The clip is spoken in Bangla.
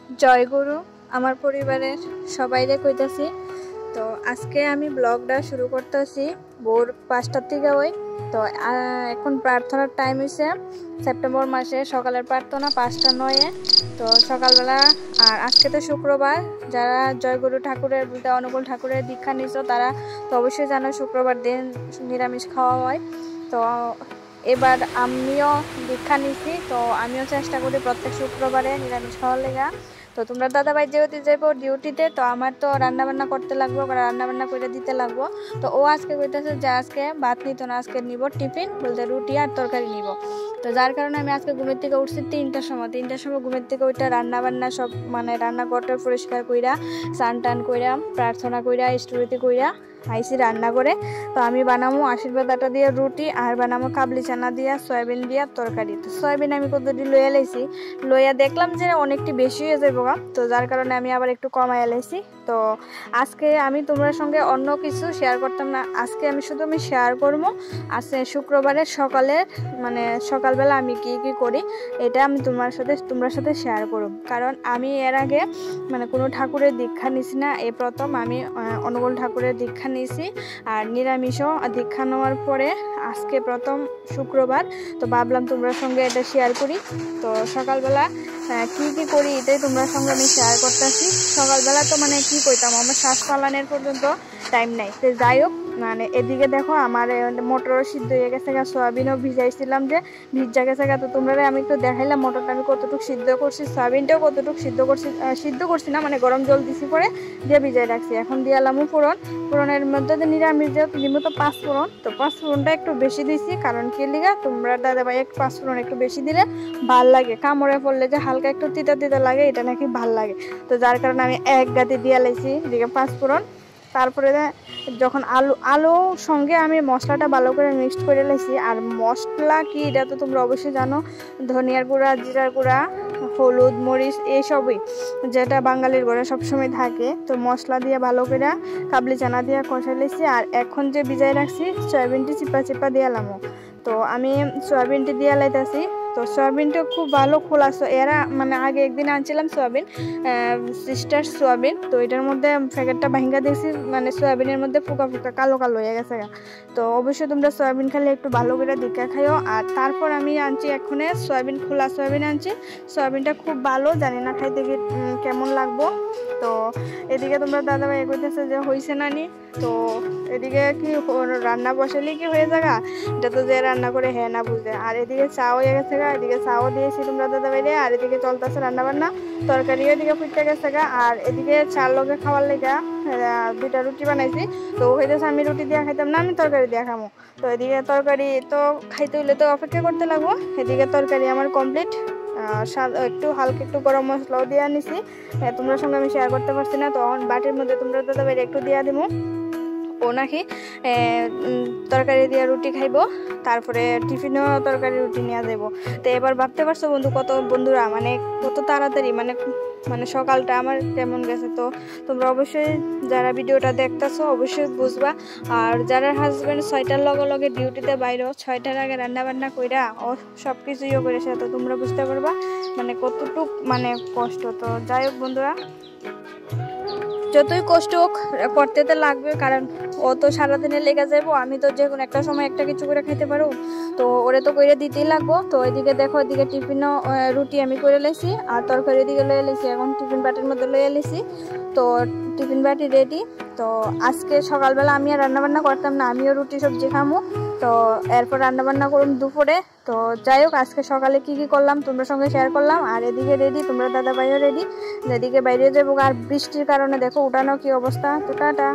জয় গুরু আমার পরিবারের সবাইরে কইতাছি। তো আজকে আমি ব্লগটা শুরু করতেছি ভোর 5টার থেকে। তো এখন প্রার্থনার টাইম হয়েছে সেপ্টেম্বর মাসে সকালের প্রার্থনা 5:09। তো সকালবেলা আর আজকে তো শুক্রবার, যারা জয়গুরু ঠাকুরের বলতে অনুকূল ঠাকুরের দীক্ষা নিছ তারা তো অবশ্যই জানো শুক্রবার দিন নিরামিষ খাওয়া হয়। তো এবার আমিও দীক্ষা নিছি, তো আমিও চেষ্টা করি প্রত্যেক শুক্রবারে নিরামিষ খাওয়ার লেগা। তো তোমরা দাদাভাই যেহেতু যাইব ডিউটিতে, তো আমার তো রান্নাবান্না করতে লাগবো, রান্নাবান্না করে দিতে লাগবো। তো ও আজকে কইতেছে যে আজকে ভাত নিত না, আজকে নিব টিফিন, বলতে রুটি আর তরকারি নিব। তো যার কারণে আমি আজকে ঘুমের থেকে উঠছি 3টার সময় ঘুমের থেকে ওইটা রান্নাবান্না সব রান্নাঘরটা পরিষ্কার কইরা, স্নান টান কইরা, প্রার্থনা কইরা, স্টোরিতে কইরা আইসি রান্না করে। তো আমি বানাবো আশীর্বাদ আটা দিয়ে রুটি আর বানাবো কাবলি চানা দিয়া সয়াবিন দিয়া তরকারি। তো সয়াবিন আমি কতটি লইয়া লাইছি, লইয়া দেখলাম যে অনেকটি বেশি হয়ে যাবো, তো যার কারণে আমি আবার একটু কমাইয়া লাইছি। তো আজকে আমি তোমার সঙ্গে অন্য কিছু শেয়ার করতাম না, আজকে আমি শুধু শেয়ার করবো আজকে শুক্রবারের সকালের সকালবেলা আমি কি কি করি, এটা আমি তোমার সাথে শেয়ার করব। কারণ আমি এর আগে কোনো ঠাকুরের দীক্ষা নিছি না, এই প্রথম আমি অনুকূল ঠাকুরের দীক্ষা নিয়েছি আর নিরামিষও দীক্ষা নেওয়ার পরে আজকে প্রথম শুক্রবার। তো ভাবলাম তোমার সঙ্গে এটা শেয়ার করি। তো সকালবেলা কি কি করি এটাই তোমার সঙ্গে আমি শেয়ার করতেছি। সকালবেলা তো কি কইতাম, আমার শ্বাস পালানের পর্যন্ত টাইম নাই। তো যাই হোক, এদিকে দেখো আমার মটরও সিদ্ধ হয়ে গেছে, সয়াবিনও ভিজাইছিলাম যে ভিজা গেছে। তো তোমরা আমি একটু দেখাইলাম মটরটা আমি কতটুকু সিদ্ধ করছি, সয়াবিনটাও কতটুকু সিদ্ধ করছি না, গরম জল দিছি পরে দিয়ে ভিজাই রাখছি। এখন দিয়ে এলামও ফোড়নের মধ্যে নিরামিষ দিয়ে দিব তো 5 ফোড়ন। তো 5 ফোড়নটা একটু বেশি দিছি, কারণ কি লিগা তোমরা দাদাভাই 5 ফোড়ন একটু বেশি দিলে ভাল লাগে, কামড়ে পড়লে যে হালকা একটু তিতা তিতা লাগে এটা নাকি ভাল লাগে। তো যার কারণে আমি এক গাঁতে দিয়ে লাইছি এদিকে 5 ফোড়ন। তারপরে যখন আলু সঙ্গে আমি মশলাটা ভালো করে মিক্সড করে লাইছি। আর মশলা কি এটা তো তোমরা অবশ্যই জানো, ধনিয়ার গুঁড়া, জিরার গুঁড়া, হলুদ, মরিচ, এইসবই যেটা বাঙালির ঘরে সবসময় থাকে। তো মশলা দিয়ে ভালো করে কাবলি চানা দিয়ে কষাই লাইছি। আর এখন যে ভিজাই রাখছি সয়াবিনটি চিপা দিয়ে এলামও। তো আমি সয়াবিনটি দিয়ে লাইতেছি। তো সয়াবিনটা খুব ভালো খোলা, এরা আগে একদিন আনছিলাম সয়াবিন, সিস্টার সয়াবিন। তো এটার মধ্যে প্যাকেটটা ভাঙ্গা দিয়েছি, সয়াবিনের মধ্যে ফুকা ফুকা কালো কালো হয়ে গেছে। তো অবশ্যই তোমরা সয়াবিন খালে একটু ভালো করে দেখে খাইও। আর তারপর আমি আনছি এখন সয়াবিন, খোলা সয়াবিন আনছি। সয়াবিনটা খুব ভালো, জানি না খাইতে কেমন লাগবো। তো এদিকে তোমরা দাদাভাই কইতেছে যে হয়েছে না নি। তো এদিকে কি রান্না বসালেই কি হয়ে যাগা, এটা তো যে রান্না করে হ্যাঁ না বুঝে। আর এদিকে চাও হয়ে গেছে, এদিকে চাও দিয়েছি তোমরা দাদাভাইরে। আর এদিকে চলতেছে রান্না বান্না, তরকারিও এদিকে ফুটতে গেছে। আর এদিকে চার লোকে খাওয়ার লেগা 2টা রুটি বানাইছি। তো হইতেছে আমি রুটি দিয়ে খাইতাম না, আমি তরকারি দিয়ে খাবো। তো এদিকে তরকারি তো খাইতে হইলে তো অপেক্ষা করতে লাগবো। এদিকে তরকারি আমার কমপ্লিট, একটু হালকা একটু গরম মশলাও দিয়ে আনিছি, তোমরা সঙ্গে আমি শেয়ার করতে পারছি না। তো বাটির মধ্যে তোমরা দাদাভাইরে একটু দিয়ে দিব, ও নাকি তরকারি দিয়ে রুটি খাইব, তারপরে টিফিনও তরকারি রুটি নিয়ে যাব। তো এবার ভাবতে পারছো বন্ধুরা কত তাড়াতাড়ি সকালটা আমার কেমন গেছে। তো তোমরা অবশ্যই যারা ভিডিওটা দেখতেছো অবশ্যই বুঝবা। আর যারা হাজবেন্ড 6টার লগে ডিউটিতে বাইরে 6টার আগে রান্না বান্না কইরা ও সব কিছু ইয়ে করে, তো তোমরা বুঝতে পারবা কতটুক কষ্ট। তো যাই হোক বন্ধুরা, যতই কষ্ট হোক করতে তো লাগবে, কারণ ও তো সারাদিনে লেগে যাবো, আমি তো যে কোনো একটা সময় একটা কিছু করে খাইতে পারো। তো ওরে তো করে দিতেই লাগবো। তো এদিকে দেখো, এদিকে টিফিনও রুটি আমি করে লাইছি আর তরকারি এদিকে লয়ে লাইছি, এখন টিফিন বাটির মধ্যে লয়ে লাইছি। তো টিফিন বাটি রেডি। তো আজকে সকালবেলা আমি আর রান্নাবান্না করতাম না, আমিও রুটি সবজি খামো। তো এরপর রান্নাবান্না করুন দুপুরে। তো যাই হোক, আজকে সকালে কি কি করলাম তোমার সঙ্গে শেয়ার করলাম। আর এদিকে রেডি, তোমরা দাদাভাইও রেডি, এদিকে বাইরে যাবো। আর বৃষ্টির কারণে দেখো উঠানো কি অবস্থা। তো টাটা।